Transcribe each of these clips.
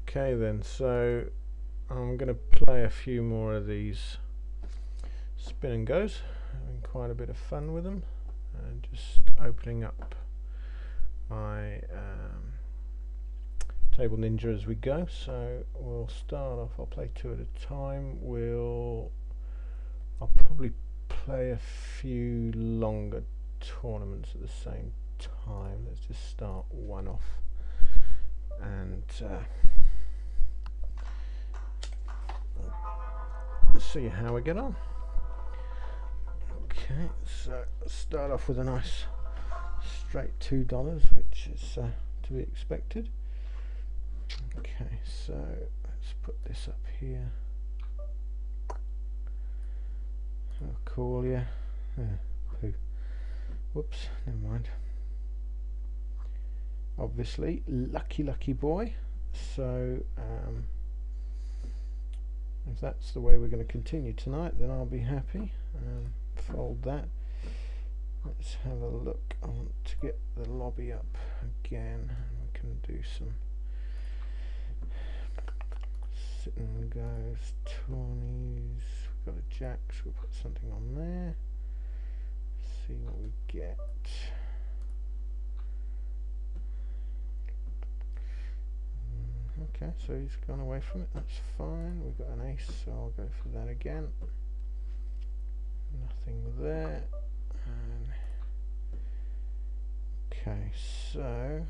Okay then, so I'm going to play a few more of these Spin and Gos, having quite a bit of fun with them, and just opening up my Table Ninja as we go. So we'll start off, I'll play two at a time. I'll probably play a few longer tournaments at the same time. Let's just start one off and see how we get on. Okay, so let's start off with a nice straight $2, which is to be expected. Okay, so let's put this up here. I'll call you. Poo. Whoops, never mind. Obviously, lucky boy. So if that's the way we're going to continue tonight, then I'll be happy. Fold that. Let's have a look. I want to get the lobby up again, and we can do some Spin Gos, tourneys. We've got a jack, so we'll put something on there. See what we get. Okay, so he's gone away from it. That's fine. We've got an ace, so I'll go for that again. Nothing there. And okay, so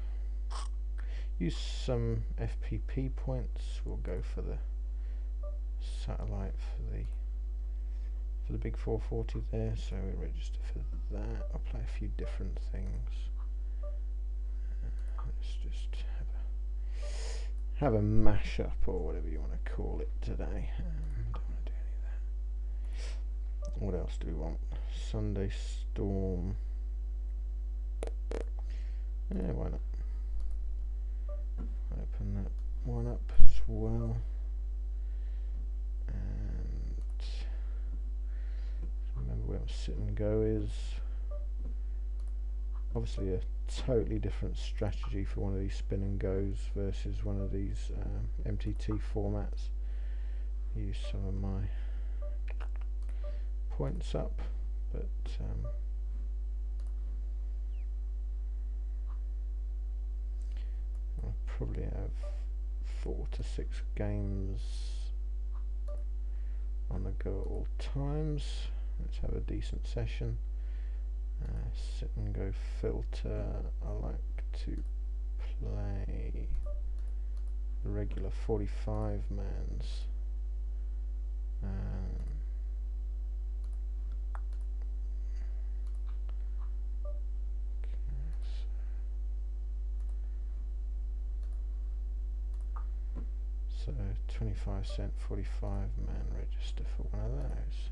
use some FPP points. We'll go for the satellite for the big 440 there. So we register for that. I'll play a few different things. Let's just have a mashup or whatever you want to call it today. Don't want to do any of that. What else do we want? Sunday Storm. Yeah, why not? Open that one up as well. And remember where Sit and Go is. Obviously a totally different strategy for one of these Spin and Goes versus one of these MTT formats. Use some of my points up, but I'll probably have 4 to 6 games on the go at all times. Let's have a decent session. Sit and Go filter. I like to play regular 45 mans. So 25-cent 45 man register for one of those.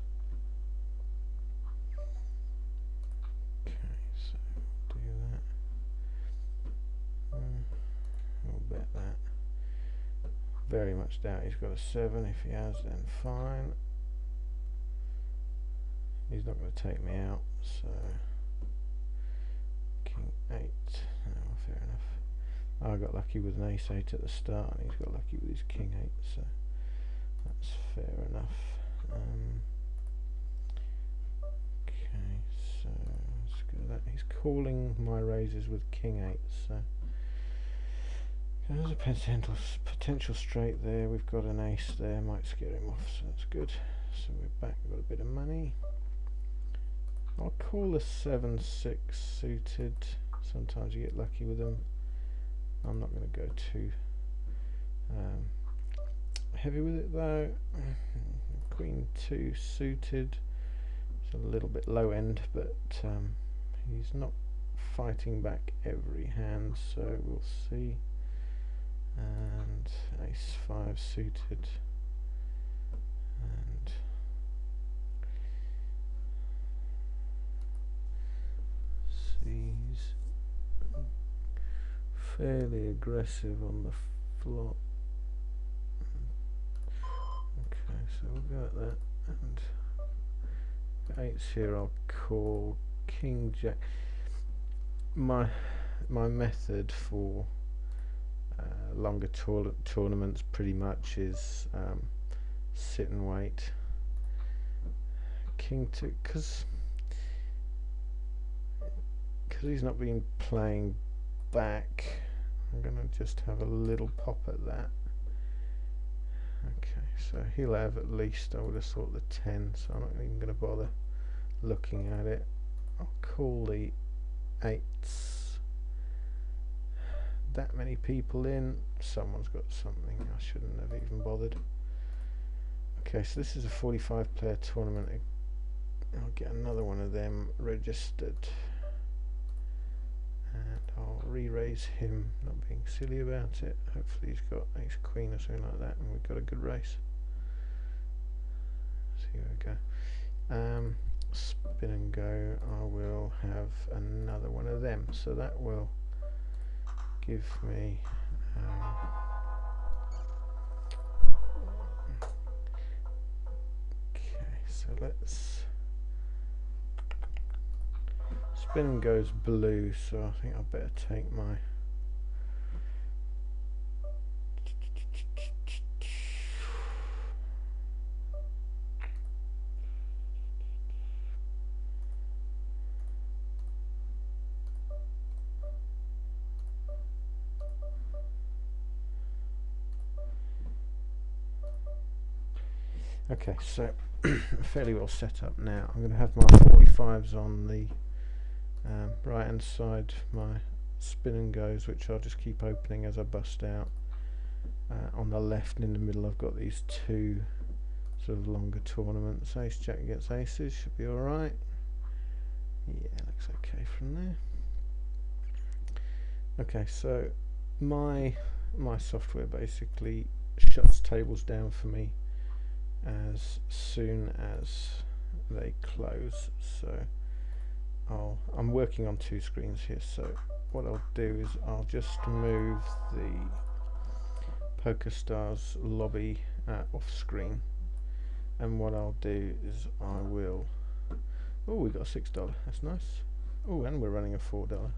We'll bet that. Very much doubt he's got a 7. If he has, then fine. He's not going to take me out, so King 8. Oh, fair enough. I got lucky with an ace 8 at the start, and he's got lucky with his King 8, so that's fair enough. Okay, so let's go that. He's calling my raises with King 8, so there's a potential straight there. We've got an ace there, might scare him off, so that's good. So we're back, we've got a bit of money. I'll call a 7-6 suited. Sometimes you get lucky with them. I'm not going to go too heavy with it though. Queen 2 suited. It's a little bit low end, but he's not fighting back every hand, so we'll see. And ace 5 suited, and he's fairly aggressive on the flop. Okay, so we'll go at that, and 8's here. I'll call King Jack. My method for longer tournaments pretty much is sit and wait. King 2, because he's not been playing back, I'm going to just have a little pop at that. Okay, so he'll have at least, I would have thought, the 10, so I'm not even going to bother looking at it. I'll call the 8s. That many people in, someone's got something, I shouldn't have even bothered. Okay, so this is a 45 player tournament. I'll get another one of them registered, and I'll re-raise him, not being silly about it. Hopefully he's got ace queen or something like that and we've got a good race. So here we go. Spin and go, I will have another one of them, so that will give me okay, so let's spin goes blue, so I think I better take my okay, so fairly well set up now. I'm going to have my 45s on the right hand side, my spin and goes, which I'll just keep opening as I bust out. On the left and in the middle I've got these two sort of longer tournaments. Ace jack against aces should be alright. Yeah, looks okay from there. Okay, so my software basically shuts tables down for me as soon as they close, so I'm working on two screens here, so what I'll do is I'll just move the PokerStars lobby off screen, and what I'll do is I will, oh, we got a $6, that's nice. Oh, and we're running a $4.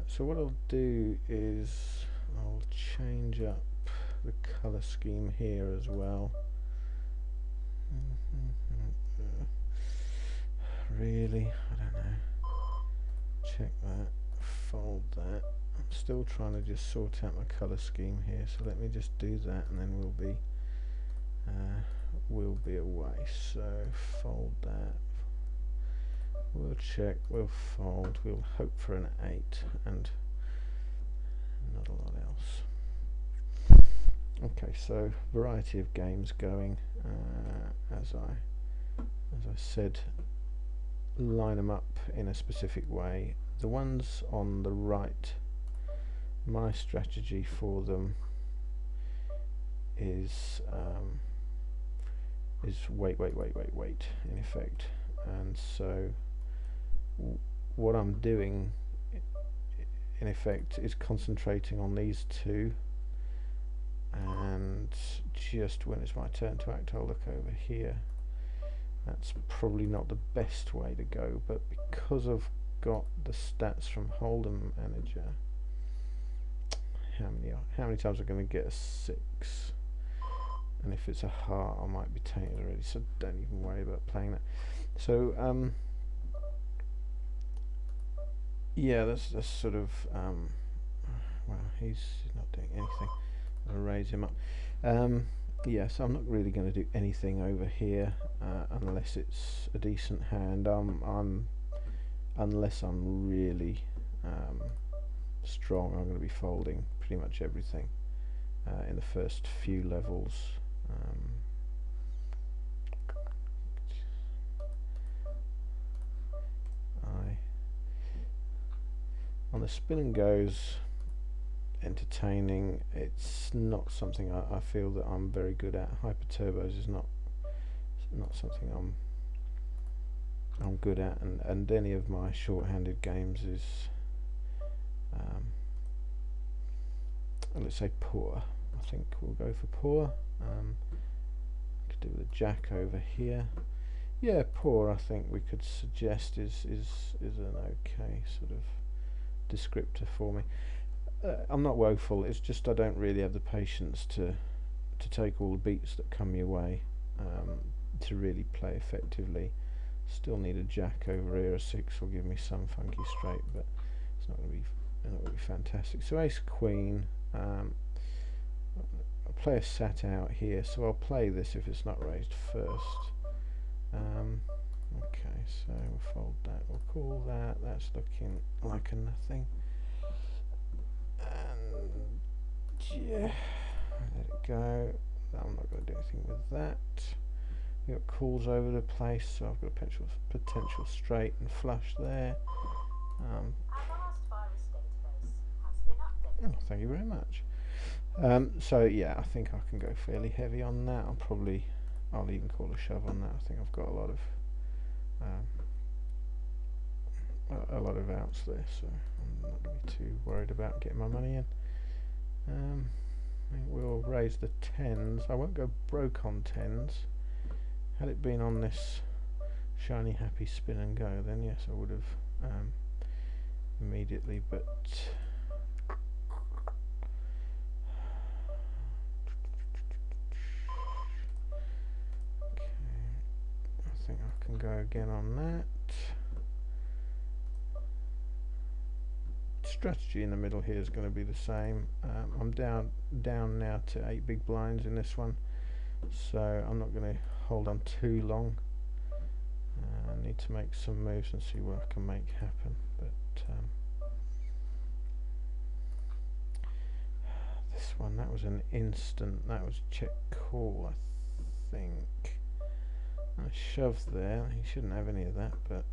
So what I'll do is I'll change up the color scheme here as well. Really, I don't know. Check that, fold that. I'm still trying to just sort out my color scheme here, so let me just do that, and then we'll be away. So fold that. We'll check. We'll fold. We'll hope for an 8 and not a lot else. Okay, so variety of games going. As I said, line them up in a specific way. The ones on the right, my strategy for them is wait in effect, and so what I'm doing in effect is concentrating on these two, and just when it's my turn to act I'll look over here. That's probably not the best way to go, but because I've got the stats from Hold'em Manager, how many times am I going to get a 6? And if it's a heart I might be tainted already, so don't even worry about playing that. So yeah, that's sort of well, he's not doing anything. I'll raise him up. Yeah, so I'm not really going to do anything over here unless it's a decent hand. Unless I'm really strong, I'm going to be folding pretty much everything in the first few levels. On the spin and goes, entertaining, it's not something I feel that I'm very good at. Hyper turbos is not something I'm good at, and any of my short-handed games is let's say poor. I think we'll go for poor. Could do with a jack over here. Yeah, poor I think we could suggest is an okay sort of descriptor for me. I'm not woeful, it's just I don't really have the patience to take all the beats that come your way, to really play effectively. Still need a jack over here. A 6 will give me some funky straight, but it's not going to be fantastic. So ace queen. I'll play a sat out here, so I'll play this if it's not raised first. Okay, so we'll fold that. We'll call that. That's looking like a nothing. And yeah, let it go. I'm not going to do anything with that. We've got calls over the place, so I've got a potential straight and flush there. Oh, thank you very much. So yeah, I think I can go fairly heavy on that. I'll even call a shove on that. I think I've got a lot of outs there, so I'm not going to be too worried about getting my money in. I think we'll raise the 10s. I won't go broke on 10s. Had it been on this shiny happy spin and go, then yes, I would have immediately, but okay, I think I can go again on that. Strategy in the middle here is going to be the same. I'm down now to 8 big blinds in this one, so I'm not going to hold on too long. I need to make some moves and see what I can make happen, but this one, that was an instant. That was check call, I think. I shoved there. He shouldn't have any of that, but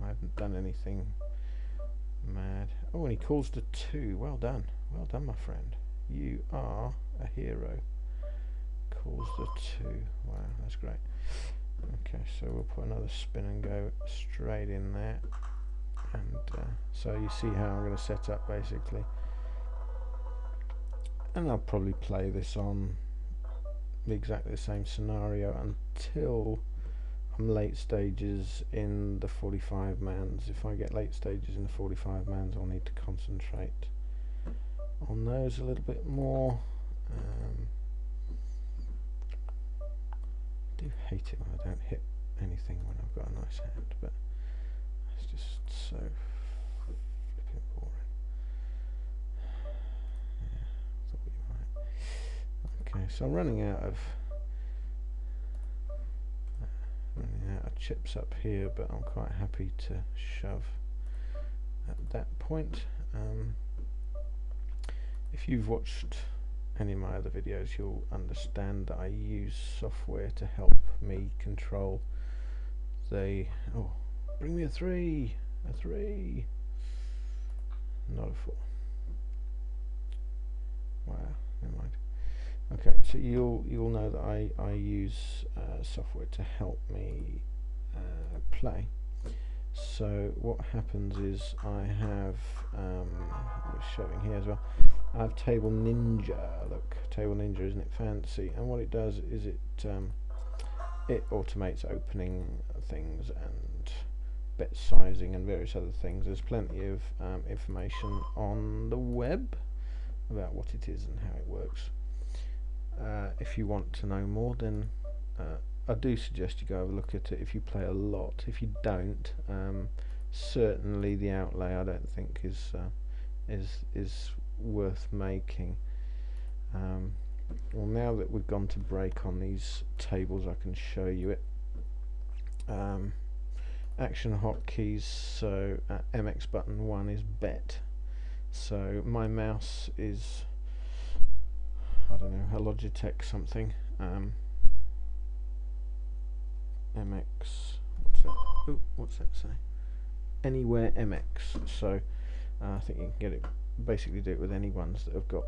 I haven't done anything mad. Oh, and he calls the 2. Well done. Well done, my friend. You are a hero. Calls the 2. Wow, that's great. Okay, so we'll put another spin and go straight in there. And so you see how I'm going to set up, basically. And I'll probably play this on exactly the same scenario until I'm late stages in the 45 mans. If I get late stages in the 45 mans, I'll need to concentrate on those a little bit more. I do hate it when I don't hit anything when I've got a nice hand, but it's just so flipping boring. Yeah, thought we might. Okay, so I'm running out of chips up here, but I'm quite happy to shove at that point. If you've watched any of my other videos, you'll understand that I use software to help me control the... Oh, bring me a 3! A 3! Not a 4. Wow, never mind. Okay, so you'll know that I use software to help me play. So what happens is I have I'm showing here as well. I have Table Ninja. Look, Table Ninja, isn't it fancy? And what it does is it automates opening things and bet sizing and various other things. There's plenty of information on the web about what it is and how it works. If you want to know more, then I do suggest you go have a look at it if you play a lot. If you don't, certainly the outlay I don't think is worth making. Well, now that we've gone to break on these tables, I can show you it. Action hotkeys. So MX button 1 is bet. So my mouse is, I don't know, a Logitech something. MX, what's that? Oh, what's that say? Anywhere MX. So I think you can get it, basically do it with any ones that have got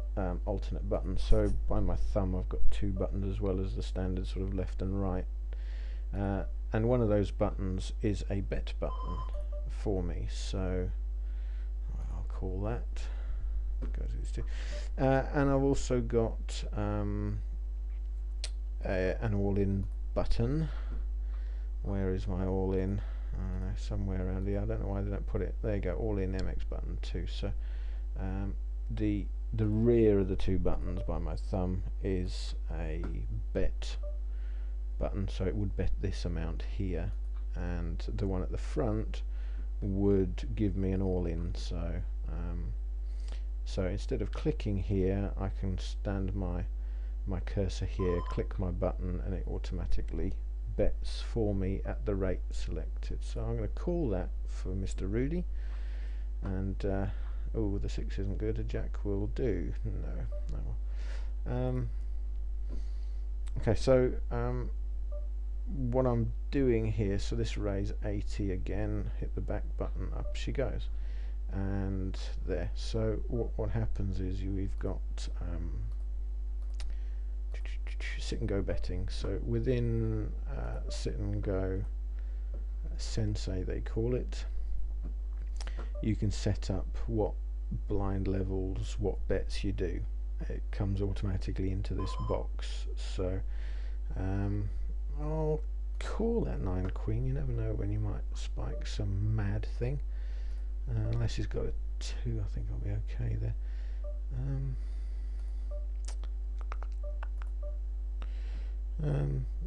alternate buttons. So by my thumb I've got 2 buttons as well as the standard sort of left and right. And one of those buttons is a bet button for me. So I'll call that. Go to these 2. And I've also got an all-in button. Where is my all-in? I don't know, somewhere around here. I don't know why they don't put it. There you go, all in MX button 2. So the rear of the two buttons by my thumb is a bet button, so it would bet this amount here, and the one at the front would give me an all-in. So instead of clicking here, I can stand my cursor here, click my button, and it automatically bets for me at the rate selected. So I'm going to call that for Mr. Rudy, and oh, the 6 isn't good. A jack will do. No. Okay, so what I'm doing here, so this raise 80 again, hit the back button, up she goes, and there. So what happens is we've got sit and go betting. So within sit and go sensei, they call it, you can set up what blind levels, what bets you do. It comes automatically into this box. So I'll call that 9 queen. You never know when you might spike some mad thing. Unless he's got a 2, I think I'll be okay there.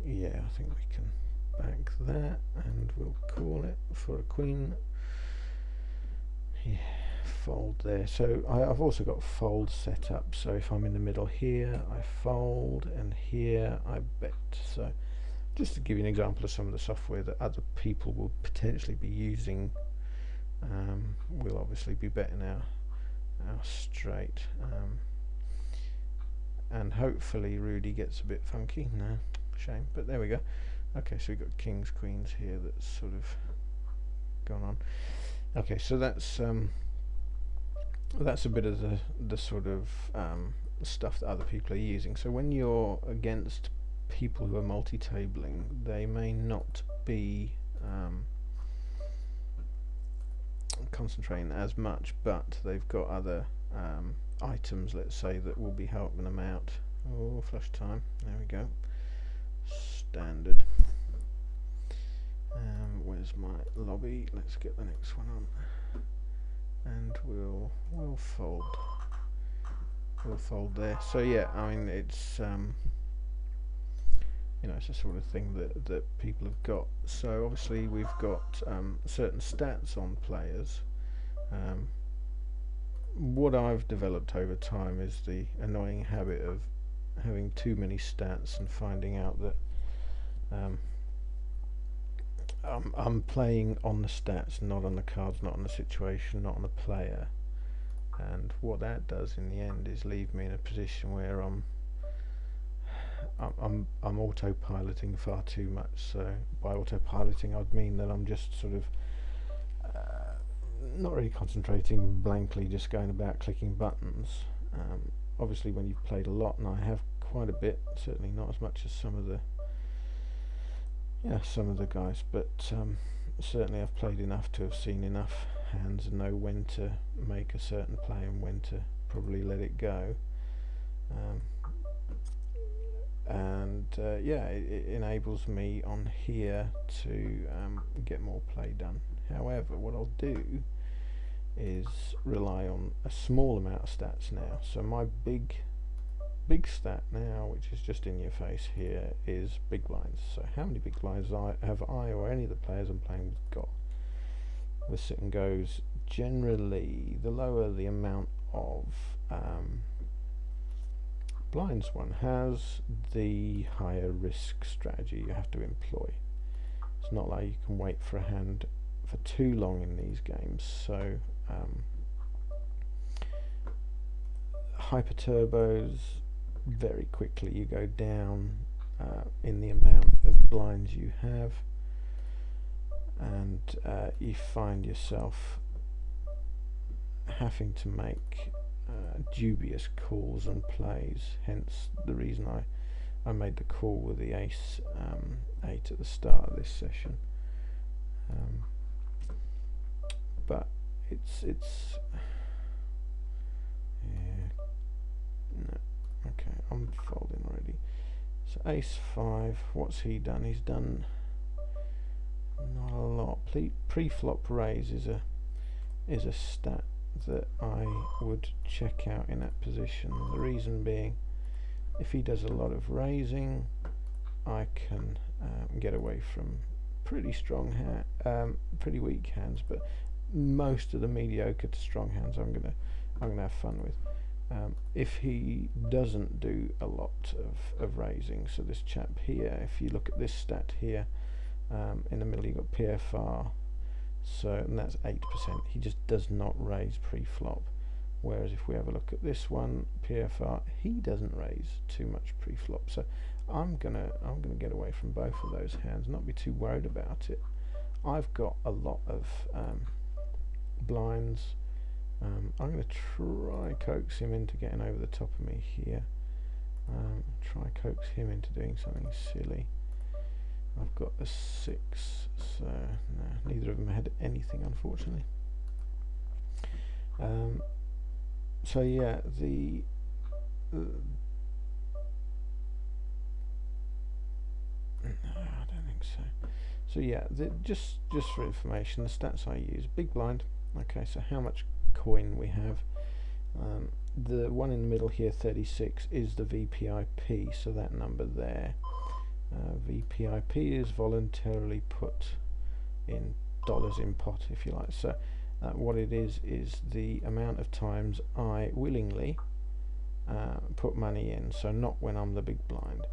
Yeah, I think we can back that, and we'll call it for a queen. Yeah, fold there. So I've also got fold set up, so if I'm in the middle here I fold, and here I bet. So just to give you an example of some of the software that other people will potentially be using, we'll obviously be betting our straight, and hopefully Rudy gets a bit funky. No, shame, but there we go. Okay, so we've got kings, queens here that's sort of gone on. Okay, so that's a bit of the sort of stuff that other people are using. So when you're against people who are multi-tabling, they may not be concentrating as much, but they've got other items, let's say, that will be helping them out. Oh, flush time, there we go, standard. Where's my lobby? Let's get the next one on, and we'll fold there. So yeah, I mean, it's you know, it's the sort of thing that people have got. So obviously we've got certain stats on players. What I've developed over time is the annoying habit of having too many stats and finding out that I'm playing on the stats, not on the cards, not on the situation, not on the player. And what that does in the end is leave me in a position where I'm autopiloting far too much. So by autopiloting, I'd mean that I'm just sort of not really concentrating, blankly just going about clicking buttons. Obviously when you've played a lot, and I have quite a bit, certainly not as much as some of the guys, but certainly I've played enough to have seen enough hands and know when to make a certain play and when to probably let it go. Yeah, it enables me on here to get more play done. However, what I'll do is rely on a small amount of stats now. So my big stat now, which is just in your face here, is big blinds. So how many big blinds have I or any of the players I'm playing with got? The sit and goes, generally the lower the amount of blinds one has, the higher risk strategy you have to employ. It's not like you can wait for a hand for too long in these games. So hyper turbos, very quickly you go down in the amount of blinds you have, and you find yourself having to make dubious calls and plays. Hence the reason I made the call with the ace 8 at the start of this session. But it's yeah, no, okay, I'm folding already. So ace 5, what's he done? He's done Not a lot. Pre-flop raise is a stat that I would check out in that position. The reason being, if he does a lot of raising, I can get away from pretty strong pretty weak hands, but most of the mediocre to strong hands I'm gonna have fun with. If he doesn't do a lot of raising, so this chap here, if you look at this stat here, in the middle you've got PFR, so, and that's 8%. He just does not raise pre-flop. Whereas if we have a look at this one, PFR, he doesn't raise too much pre-flop. So I'm gonna get away from both of those hands, not be too worried about it. I've got a lot of blinds. I'm going to try coax him into getting over the top of me here. Try coax him into doing something silly. I've got a 6, so no, neither of them had anything, unfortunately. So yeah, no, I don't think so. So yeah, just for information, the stats I use: big blind. Okay, so how much coin we have. The one in the middle here, 36, is the VPIP, so that number there. VPIP is voluntarily put in dollars in pot, if you like. So what it is the amount of times I willingly put money in, so not when I'm the big blind,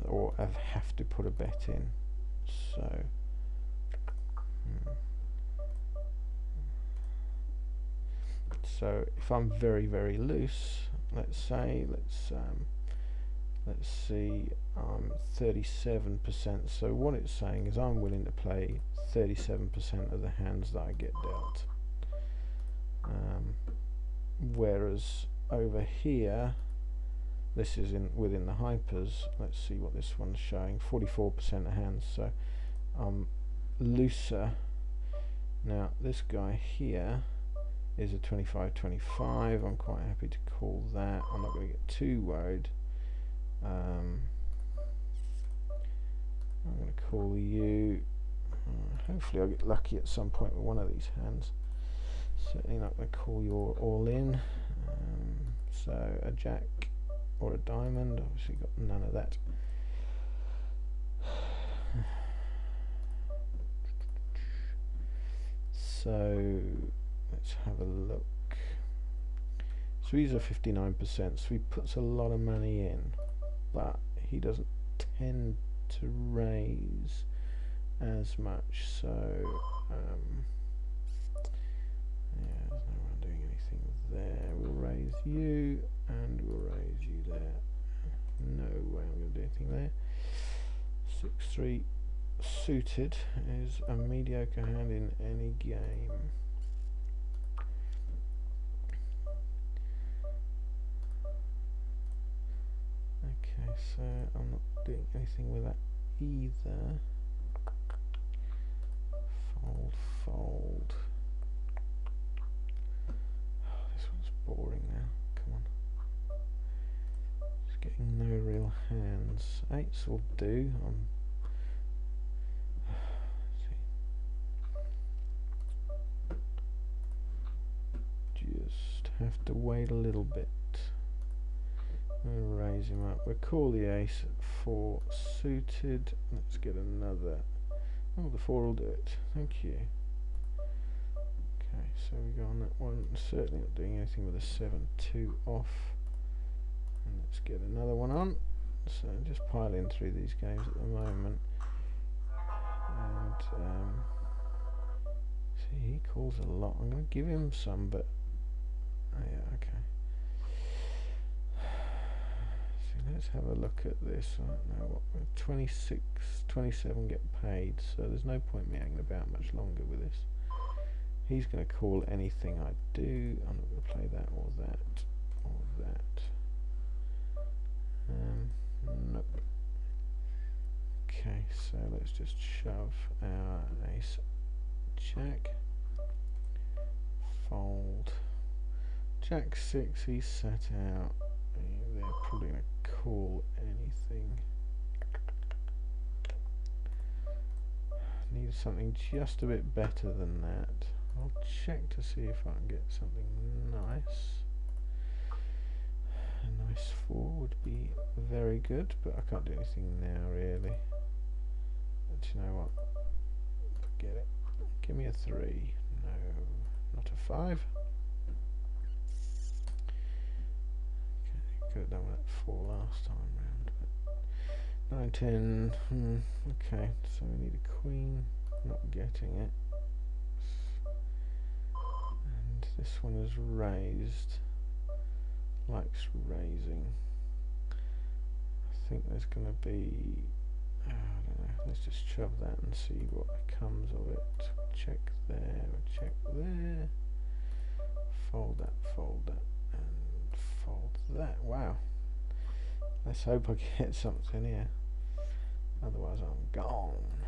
or have to put a bet in. So so if I'm very, very loose, let's say, let's see, I'm 37%, so what it's saying is I'm willing to play 37% of the hands that I get dealt. Whereas over here, this is within the hypers. Let's see what this one's showing, 44% of hands, so I'm looser. Now this guy here is a 25-25. I'm quite happy to call that. I'm not going to get too worried. I'm going to call you. Hopefully I'll get lucky at some point with one of these hands. Certainly not going to call your all in. So a jack or a diamond. Obviously got none of that. So let's have a look. So he's a 59%, so he puts a lot of money in, but he doesn't tend to raise as much, so yeah, there's no one doing anything there. We'll raise you, and we'll raise you there. No way I'm going to do anything there. 6-3 suited is a mediocre hand in any game. Okay, so I'm not doing anything with that either. Fold. Oh, this one's boring now. Come on. Just getting no real hands. 8s will do. Just have to wait a little bit. We'll raise him up. We'll call the ace at 4 suited. Let's get another. Oh, the 4 will do it. Thank you. Okay, so we go on that one. Certainly not doing anything with a 7-2 off. And let's get another one on. So just piling through these games at the moment. And see, he calls a lot. I'm going to give him some, but oh yeah, okay. Let's have a look at this. I don't know what 26, 27 get paid, so there's no point me hanging about much longer with this. He's going to call anything I do. I'm not going to play that or that or that. Nope. Okay, so let's just shove our ace jack. Fold. Jack 6, he's set out. They're probably going to call anything. need something just a bit better than that. I'll check to see if I can get something nice. A nice 4 would be very good, but I can't do anything now really. But you know what? Forget it. Give me a 3. No, not a 5. Okay, could have done that 4 last time round. But 9, 10. Okay, so we need a queen. Not getting it. And this one is raised. Likes raising. I think there's going to be, I don't know, let's just shove that and see what comes of it. Check there, check there, fold that, and fold that. Wow, let's hope I get something here, otherwise I'm gone,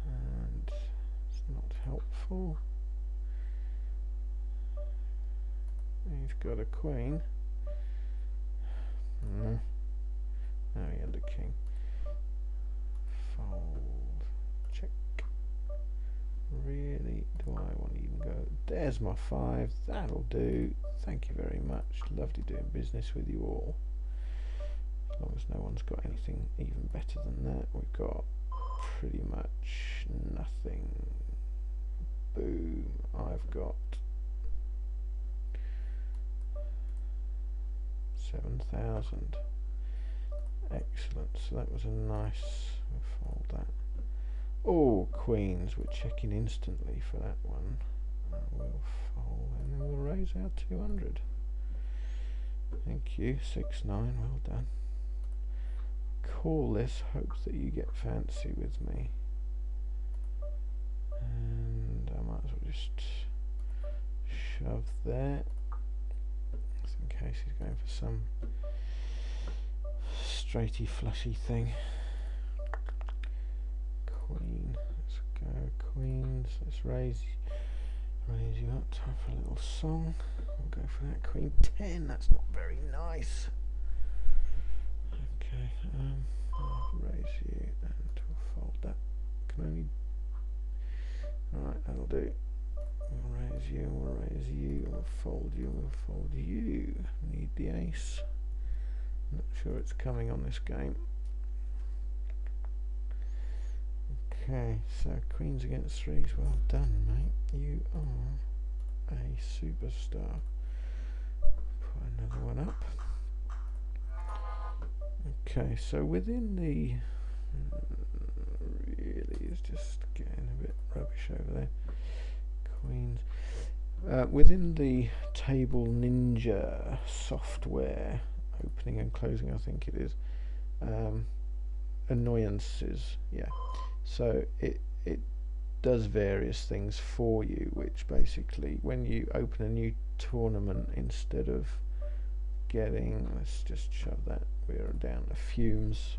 and it's not helpful. He's got a queen. No, he had a king. Fold. Check. Really? Do I want to even go? There's my 5. That'll do. Thank you very much. Lovely doing business with you all. As long as no one's got anything even better than that. We've got pretty much nothing. Boom. I've got 7,000. Excellent. So that was a nice. We'll fold that. Oh, queens. We're checking instantly for that one. We'll fold and then we'll raise our 200. Thank you. 6, 9. Well done. Call this. Hope that you get fancy with me. And I might as well just shove there. In case he's going for some straighty flushy thing. Queen, let's go queens, let's raise you up. Time for a little song. We'll go for that. Queen 10, that's not very nice. Okay, I'll raise you and we'll fold that. Can only, alright, that'll do. We'll raise you, we'll raise you, we'll fold you, we'll fold you. Need the ace. Not sure it's coming on this game. Okay, so queens against 3s. Well done, mate. You are a superstar. Put another one up. Okay, so within the really is just getting a bit rubbish over there. Queens. Within the Table Ninja software, opening and closing, I think it is, annoyances, yeah. So it does various things for you, which basically, when you open a new tournament, instead of getting, let's just shove that, we're down to fumes.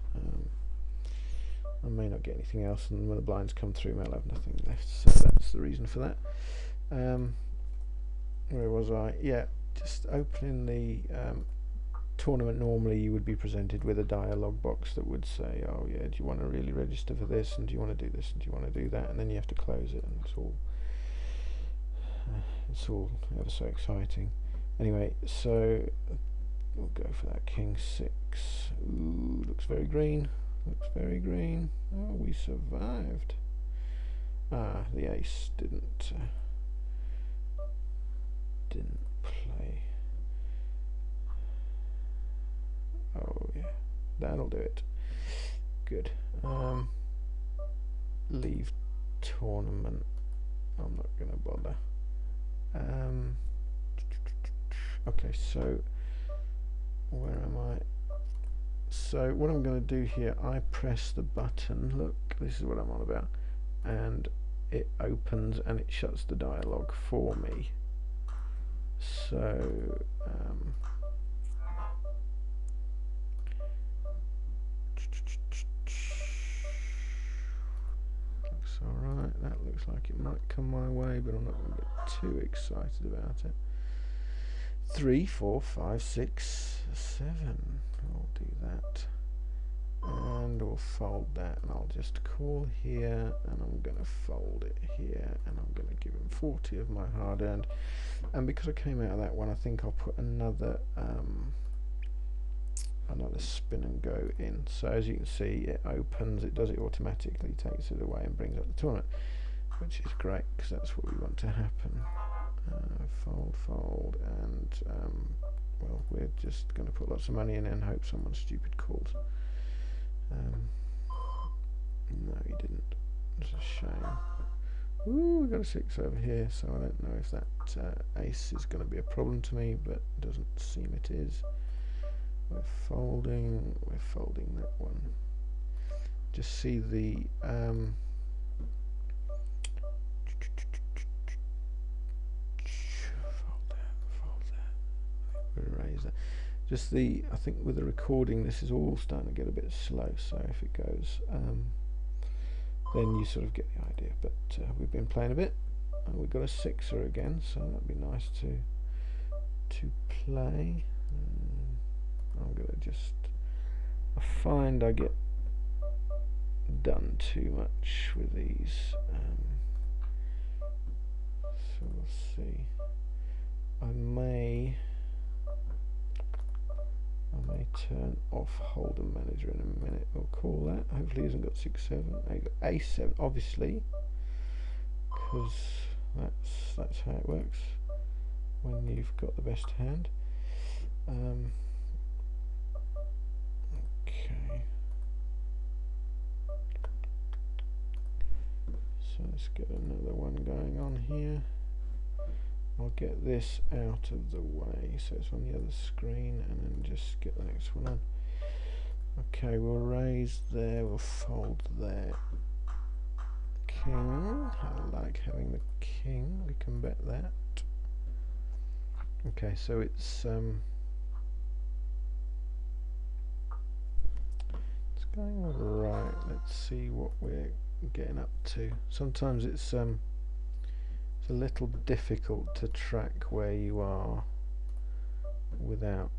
I may not get anything else, and when the blinds come through, I'll have nothing left. So that's the reason for that. Where was I? Yeah, just opening the tournament. Normally you would be presented with a dialog box that would say, oh yeah, do you want to really register for this, and do you want to do this, and do you want to do that, and then you have to close it, and it's all ever so exciting. Anyway, so we'll go for that king 6. Ooh, looks very green. Looks very green. Oh, we survived. Ah, the ace didn't play. Oh yeah, that'll do it. Good. Leave tournament. I'm not gonna bother. Okay, so where am I? So what I'm going to do here, I press the button, look, this is what I'm on about, and it opens and it shuts the dialog for me. So looks alright, that looks like it might come my way, but I'm not going to get too excited about it. 3, 4, 5, 6, 7. I'll do that. and we'll fold that, and I'll just call here, and I'm going to fold it here, and I'm going to give him 40 of my hard earned. And because I came out of that one, I think I'll put another spin and go in. So as you can see, it opens, it does it automatically, takes it away and brings up the tournament, which is great because that's what we want to happen. Fold, fold, and well, we're just going to put lots of money in and hope someone stupid calls. No, he didn't. It's a shame. Ooh, we got a 6 over here, so I don't know if that ace is going to be a problem to me, but it doesn't seem it is. We're folding that one. Just see the fold that. We'll erase that. Just the, I think with the recording, this is all starting to get a bit slow. So if it goes, then you sort of get the idea. But we've been playing a bit. We've got a 6er again, so that'd be nice to play. I'm gonna just, I find I get done too much with these, so we'll see. I may turn off Hold'em Manager in a minute. We'll call that. Hopefully he hasn't got 6-7. He got A7, obviously, because that's how it works when you've got the best hand. Okay. So let's get another one going on here. I'll get this out of the way so it's on the other screen, and then just get the next one on. Okay, we'll raise there, we'll fold there. King, I like having the king, we can bet that. Okay, so it's going all right. Let's see what we're getting up to. Sometimes it's a little difficult to track where you are without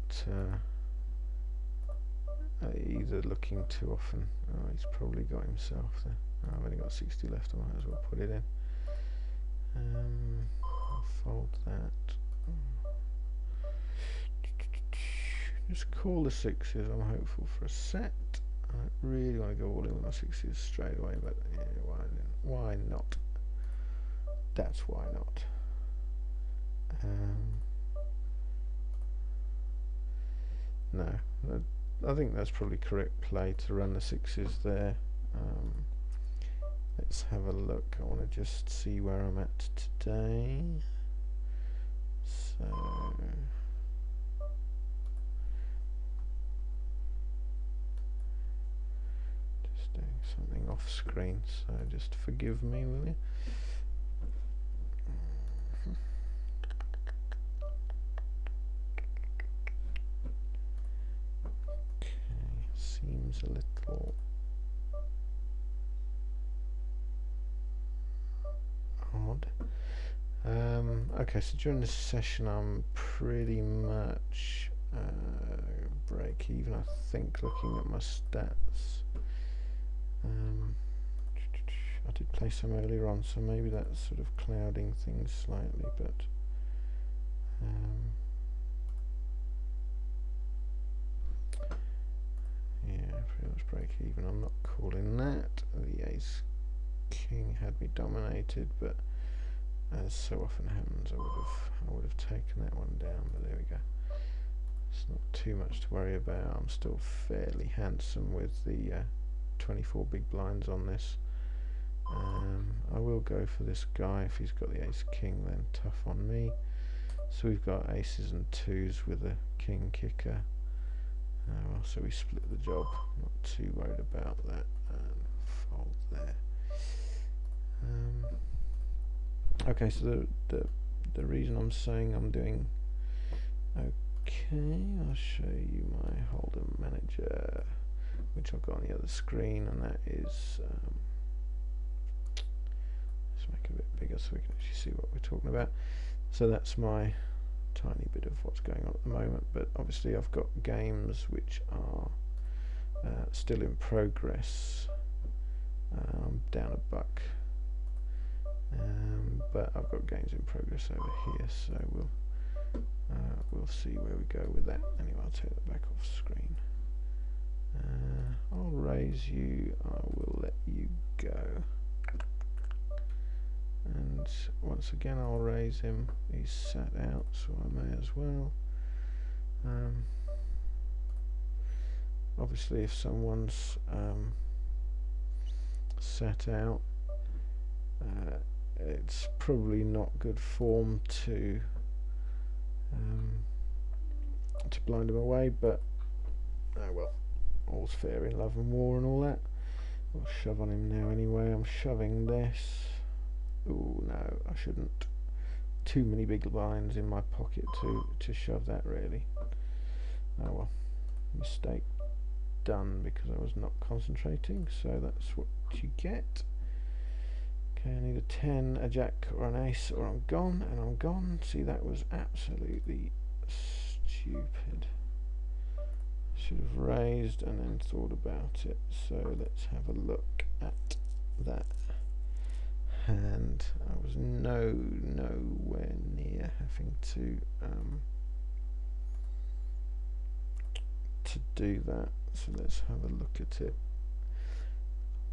either looking too often. Oh, he's probably got himself there. Oh, I've only got 60 left, I might as well put it in. I'll fold that. Just call the 6s, I'm hopeful for a set. I really want to go all in with my 6s straight away, but yeah, why not? That's why not. No, I think that's probably correct play to run the 6s there. Let's have a look. I want to just see where I'm at today. So just doing something off screen, so just forgive me, will you? Seems a little odd. Okay, so during this session I'm pretty much break even, I think, looking at my stats. I did play some earlier on, so maybe that's sort of clouding things slightly, but yeah, pretty much break even. I'm not calling that. The ace king had me dominated, but as so often happens, I would have taken that one down. But there we go. It's not too much to worry about. I'm still fairly handsome with the 24 big blinds on this. I will go for this guy. If he's got the ace king, then tough on me. So we've got aces and 2s with a king kicker. Well, so we split the job. Not too worried about that. Fold there. Okay, so the reason I'm saying I'm doing okay, I'll show you my Hold'em Manager, which I've got on the other screen, and that is let's make it a bit bigger so we can actually see what we're talking about. So that's my tiny bit of what's going on at the moment, but obviously I've got games which are still in progress. I'm down a buck, but I've got games in progress over here, so we'll see where we go with that. Anyway, I'll take that back off screen. I'll raise you. I will let you go. And once again, I'll raise him. He's sat out, so I may as well. Obviously, if someone's sat out, it's probably not good form to blind him away, but oh well, all's fair in love and war and all that. I'll shove on him now anyway. I'm shoving this. Oh no, I shouldn't. Too many big blinds in my pocket to shove that, really. Oh well, mistake done because I was not concentrating, so that's what you get. Okay, I need a 10, a jack or an ace, or I'm gone, and I'm gone. See, that was absolutely stupid. Should have raised and then thought about it. So let's have a look at that hand. I was nowhere near having to do that. So let's have a look at it.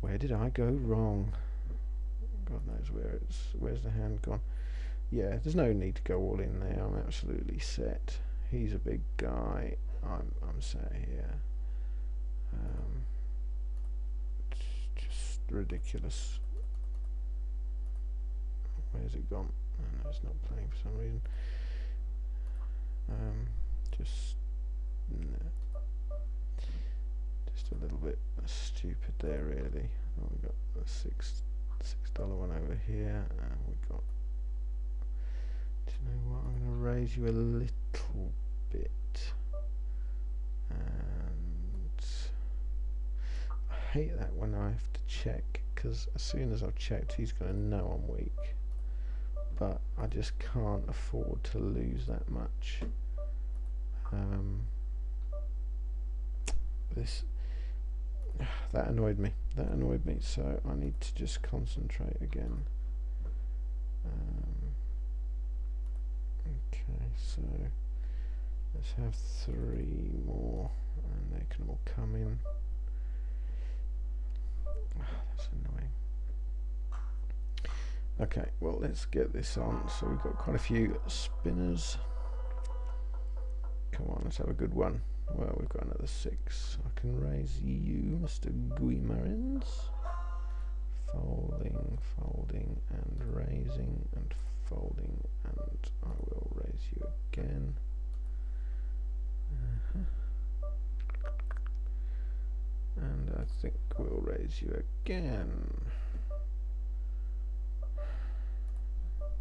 Where did I go wrong? God knows where's the hand gone. Yeah, there's no need to go all in there. I'm absolutely set. He's a big guy. I'm sat here. It's just ridiculous. Where's it gone? Oh, no, it's not playing for some reason. Just a little bit stupid there, really. Oh, we got the $6 one over here, and we got. Do you know what? I'm going to raise you a little bit, and I hate that when I have to check, because as soon as I've checked, he's going to know I'm weak. But I just can't afford to lose that much. That annoyed me. So I need to just concentrate again. Okay, so let's have 3 more, and they can all come in. That's annoying. Okay, well, let's get this on. So we've got quite a few spinners. Come on, let's have a good one. Well, we've got another 6. I can raise you, Mr. Guimarins. Folding, and raising, and folding, and I will raise you again. And I think we'll raise you again.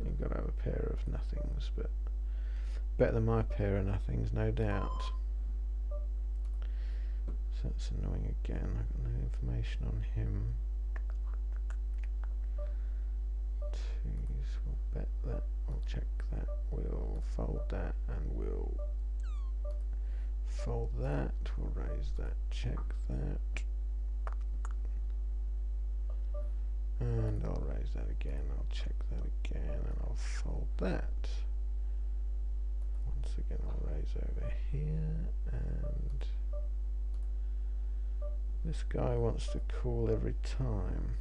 You've got to have a pair of nothings, but better than my pair of nothings, no doubt. So that's annoying again. I've got no information on him. 2s, we'll bet that, we'll check that, we'll fold that, and we'll fold that, we'll raise that, check that, and I'll raise that again, I'll check that again, and I'll fold that. Once again, I'll raise over here, and this guy wants to call every time.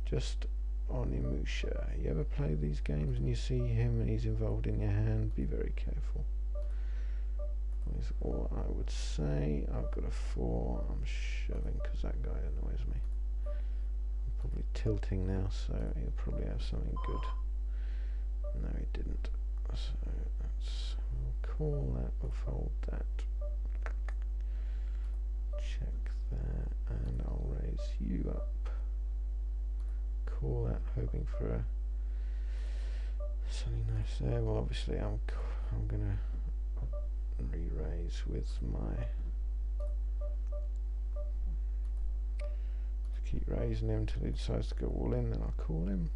Just Onimusha. You ever play these games and you see him and he's involved in your hand? Be very careful. Is all I would say. I've got a 4. I'm shoving because that guy annoys me. I'm probably tilting now, so he'll probably have something good. No, he didn't. So we'll call that. We'll fold that. Check that, and I'll raise you up. Call that, hoping for a something nice there. Well, obviously I'm gonna re-raise with my. Keep raising him till he decides to go all in, then I'll call him.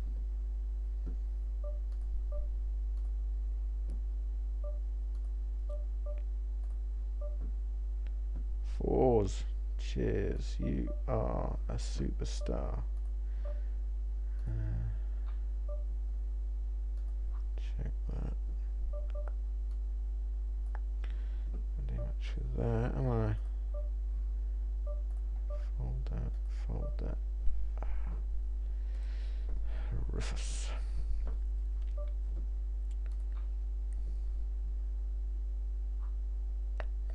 Fours. Cheers, you are a superstar. Check that. I do much with that, am I? Fold that, fold that. Rufus.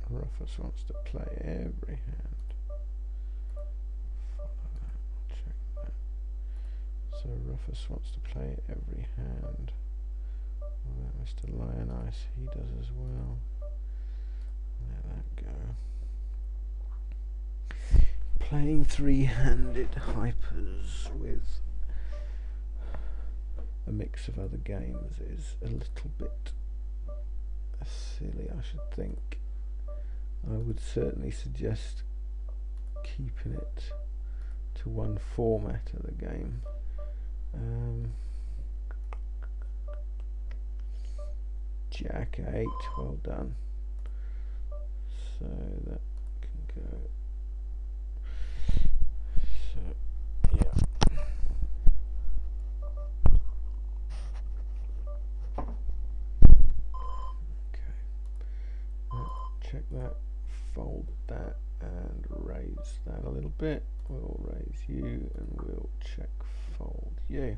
Rufus wants to play every hand. Follow that, check that. So Rufus wants to play every hand. Well, that Mr. Lion Ice, he does as well. Let that go. Playing three-handed hypers with a mix of other games is a little bit silly, I should think. I would certainly suggest keeping it to one format of the game. Jack 8, well done. So that can go. So yeah. Okay. Check that. Fold that and raise that a little bit. We'll raise you and we'll check fold you.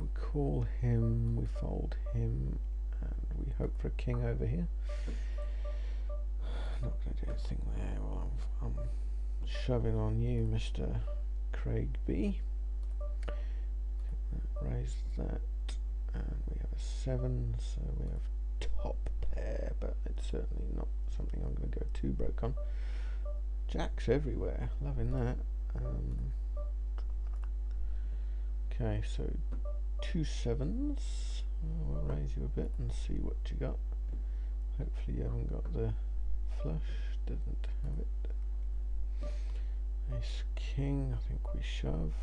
We call him, we fold him, and we hope for a king over here. Not going to do anything there. Well, I'm shoving on you, Mr. Craig B. Raise that, and we have a 7, so we have top pair, but it's certainly not something I'm going to go too broke on. Jacks everywhere, loving that. Okay, so 2 7s. We'll raise you a bit and see what you got. Hopefully you haven't got the flush, doesn't have it. Ace king, I think we shove.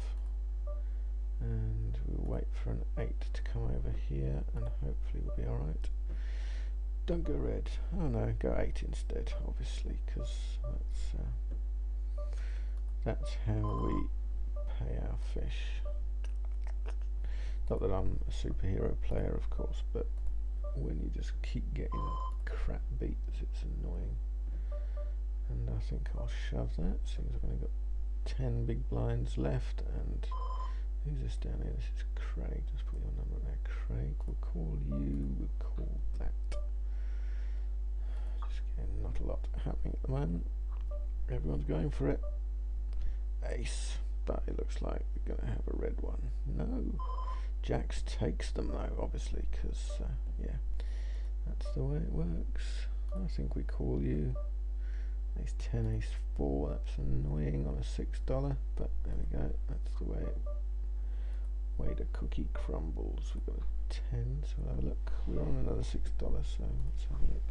And we'll wait for an 8 to come over here and hopefully we'll be alright. Don't go red. Oh no, go 8 instead, obviously, because that's how we pay our fish. Not that I'm a superhero player, of course, but when you just keep getting crap beats, it's annoying. And I think I'll shove that, since I've only got 10 big blinds left. And who's this down here? This is Craig. Just put your number there. Craig, we'll call you, we'll call that. Just getting not a lot happening at the moment. Everyone's going for it. Ace, but it looks like we're going to have a red one. No. Jacks takes them though, obviously, because yeah, that's the way it works. I think we call you. Ace 10, Ace 4. That's annoying on a $6, but there we go. That's the way the cookie crumbles. We've got a 10, so we'll have a look. We're on another $6, so let's have a look.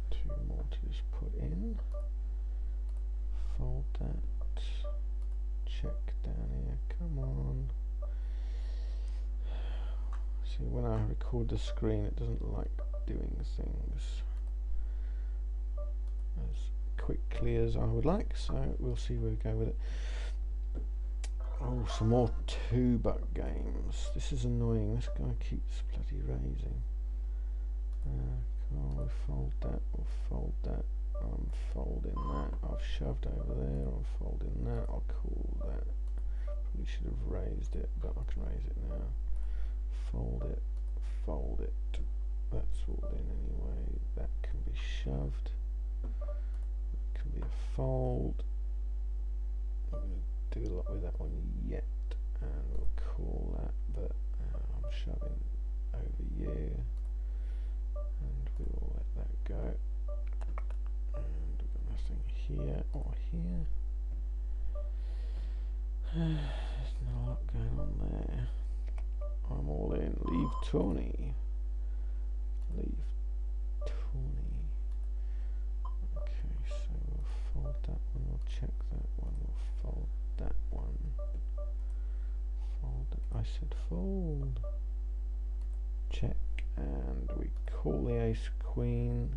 Two more to just put in. Fold that. Check down here. Come on. See, when I record the screen, it doesn't like doing things as quickly as I would like, so we'll see where we go with it. Oh, some more 2-buck games. This is annoying. This guy keeps bloody raising. Come on, we'll fold that. We'll fold that. I'm folding that. I've shoved over there. I'm folding that. I'll call that. Probably should have raised it, but I can raise it now. Fold it. Fold it. That's all in anyway. That can be shoved. That can be a fold. I'm going to do a lot with that one yet, and we'll call that. But I'm shoving over you, and we will let that go. And we've got nothing here or here. There's not a lot going on there. I'm all in. Leave tourney. Leave tourney. Okay, so we'll fold that one. We'll check that one. We'll fold that one. Fold it. I said fold. check, and we call the ace queen,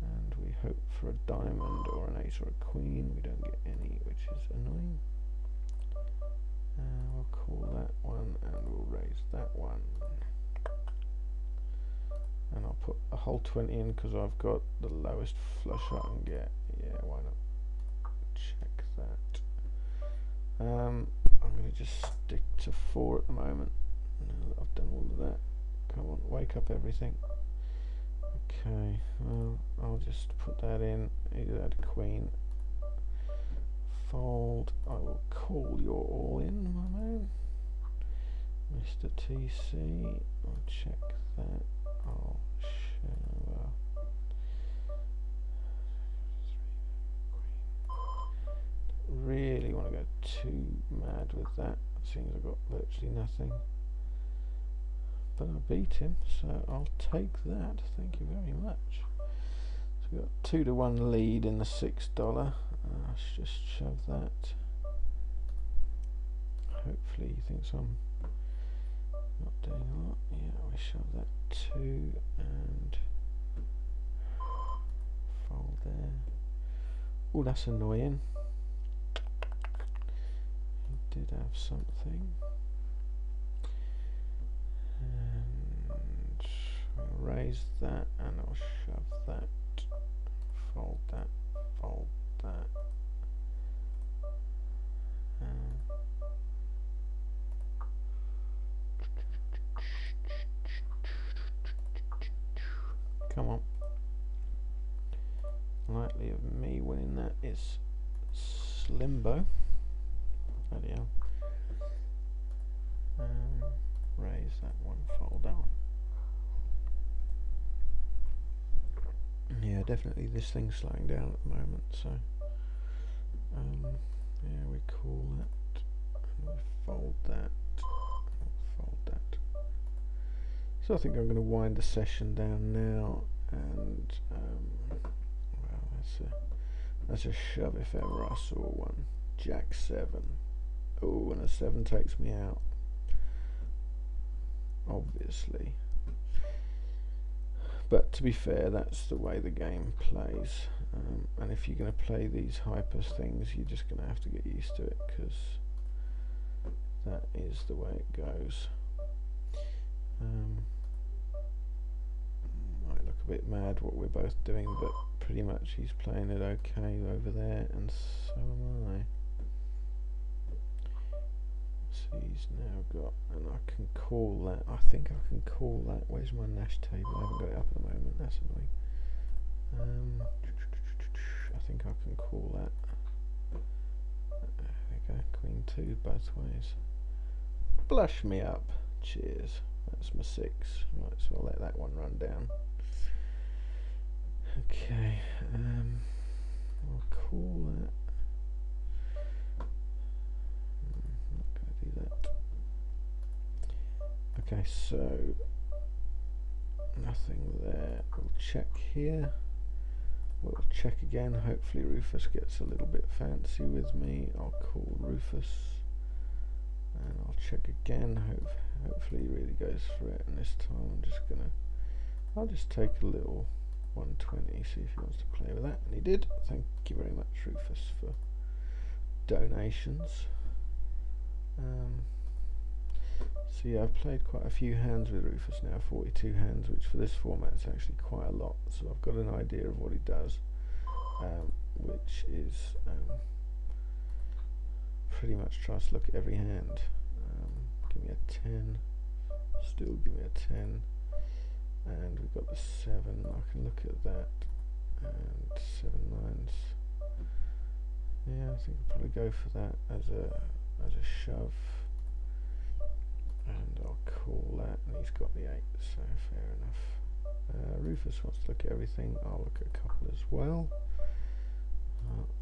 and we hope for a diamond or an ace or a queen. We don't get any, which is annoying. We'll call that one, and we'll raise that one, and I'll put a whole 20 in because I've got the lowest flush I can get. Yeah, why not? Check that. I'm going to just stick to 4 at the moment. Now that I've done all of that, come on, wake up everything. Okay, well, I'll just put that in. Either had a queen. Fold. I will call your all in, my man. Mr. TC. I'll check that. I'll show. Really want to go too mad with that, seeing I've got virtually nothing. But I beat him, so I'll take that. Thank you very much. So we've got 2-to-1 lead in the $6. Let's just shove that. Hopefully he thinks I'm not doing a lot. Yeah, we shove that 2 and fold there. Oh, that's annoying. He did have something. And we'll raise that, and I'll shove that. Fold that. Fold that. Come on. Likely of me winning that is Slimbo. Bloody hell. Raise that one, fold down. Yeah, definitely this thing's slowing down at the moment, so yeah, we call that, and we fold that, fold that. So I think I'm going to wind the session down now, and well, that's a shove if ever I saw one. Jack 7. Oh, and a 7 takes me out. Obviously. But to be fair, that's the way the game plays. And if you're going to play these hyper things, you're just going to have to get used to it, because that is the way it goes. Might look a bit mad what we're both doing, but pretty much he's playing it okay over there, and so am I. So he's now got, and I can call that. I think I can call that. Where's my Nash table? I haven't got it up at the moment. That's annoying. I think I can call that. There we go. Queen 2 both ways. Blush me up. Cheers. That's my 6. Might as well let that one run down. Okay. I'll call that. Do that. Okay, so nothing there. We'll check here. We'll check again. Hopefully Rufus gets a little bit fancy with me. I'll call Rufus, and I'll check again. Hopefully he really goes for it, and this time I'll just take a little 120, see if he wants to play with that, and he did. Thank you very much, Rufus, for donations. So yeah, I've played quite a few hands with Rufus now, 42 hands, which for this format is actually quite a lot, so I've got an idea of what he does, which is pretty much tries to look at every hand. Give me a 10, still give me a 10, and we've got the 7, I can look at that, and 7 nines. Yeah, I think I'll probably go for that as a shove, and I'll call that, and he's got the 8, so fair enough. Rufus wants to look at everything. I'll look at a couple as well.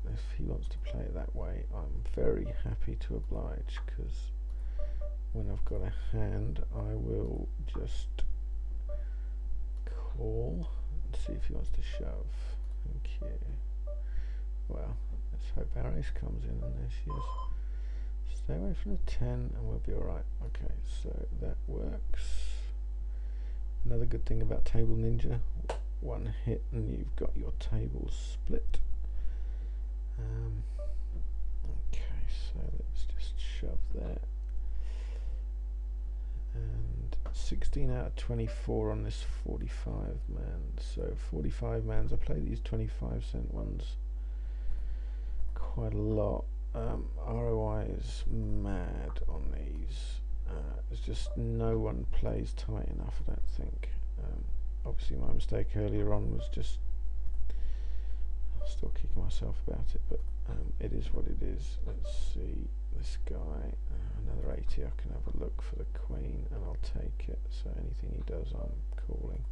If he wants to play it that way, I'm very happy to oblige, because when I've got a hand, I will just call and see if he wants to shove. Thank you. Well, let's hope our ace comes in, and there she is. Stay away from the 10 and we'll be alright. Okay, so that works. another good thing about Table Ninja, one hit and you've got your tables split. Okay, so let's just shove there. And 16 out of 24 on this 45 man. So 45 mans, I play these 25-cent ones quite a lot. ROI is mad on these. It's just no one plays tight enough, I don't think. Obviously my mistake earlier on was just, I'm still kicking myself about it, but it is what it is. Let's see, this guy, another 80, I can have a look for the queen and I'll take it. So anything he does I'm calling.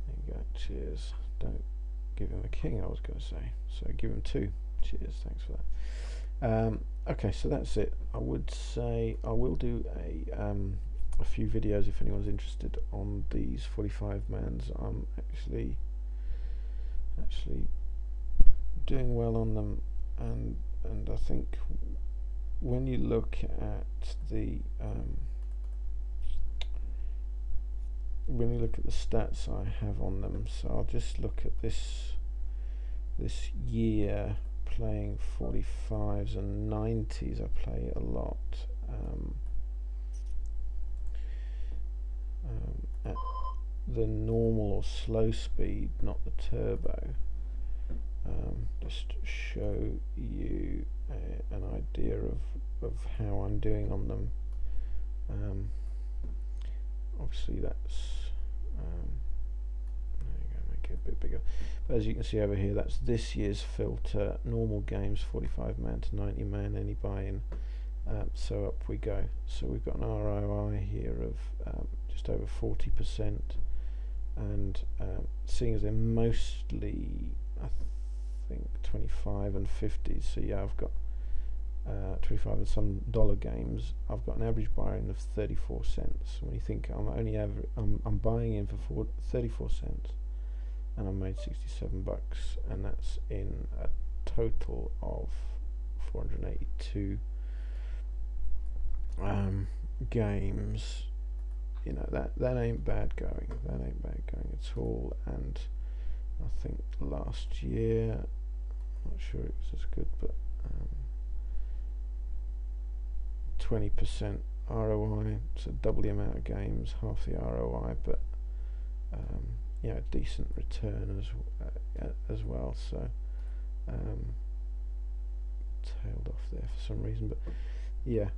There you go, cheers. Don't give him a king, I was going to say, so give him 2. Cheers, thanks for that. Okay, so that's it. I would say I will do a few videos if anyone's interested on these 45 mans. I'm actually doing well on them, and I think when you look at the stats I have on them, so I'll just look at this year playing 45s and 90s. I play a lot at the normal or slow speed, not the turbo, just to show you an idea of how I'm doing on them. Obviously that's there you go, make it a bit bigger. But as you can see over here, that's this year's filter, normal games, 45 man to 90 man, any buy-in. So up we go. So we've got an ROI here of just over 40%, and seeing as they're mostly, I think, 25 and 50s, so yeah, I've got 25 and some dollar games, I've got an average buy-in of 34 cents. When you think I'm buying in for 34 cents, and I made 67 bucks, and that's in a total of 482 games. You know, that ain't bad going. That ain't bad going at all. And I think last year, I'm not sure it was as good, but 20% ROI, so double the amount of games, half the ROI, but yeah, a decent return as well. So tailed off there for some reason, but yeah.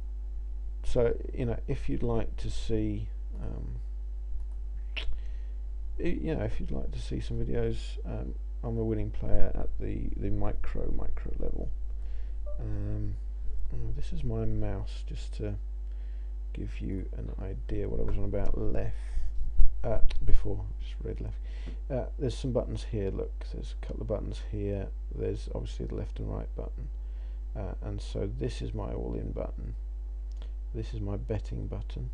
So you know, if you'd like to see if you'd like to see some videos, I'm a winning player at the micro level. This is my mouse, just to give you an idea what I was on about before, just read left. There's some buttons here, look, there's a couple of buttons here, there's obviously the left and right button, and so this is my all-in button, this is my betting button,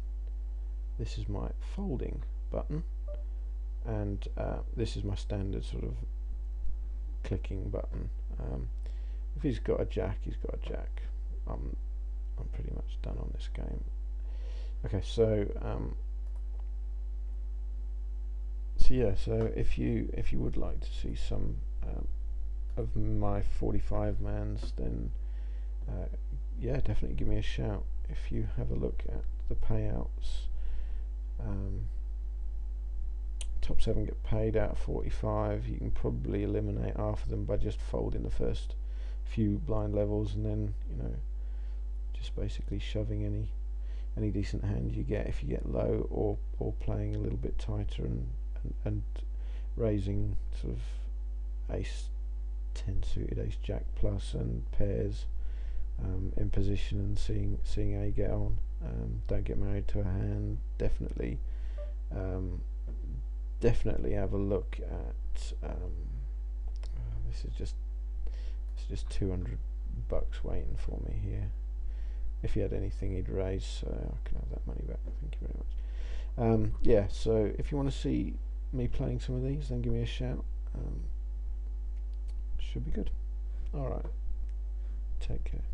this is my folding button, and this is my standard sort of clicking button. If he's got a jack, he's got a jack. I'm pretty much done on this game. Okay, so yeah, so if you would like to see some of my 45 mans, then yeah, definitely give me a shout. If you have a look at the payouts, top 7 get paid out of 45. You can probably eliminate half of them by just folding the first few blind levels, and then, you know, just basically shoving any decent hand you get if you get low, or playing a little bit tighter and raising sort of ace 10 suited, ace jack plus, and pairs in position, and seeing how you get on. Don't get married to a hand. Definitely have a look at this is just 200 bucks waiting for me here. If he had anything, he'd raise, so I can have that money back. Thank you very much. Yeah, so if you want to see me playing some of these, then give me a shout. Should be good. Alright, take care.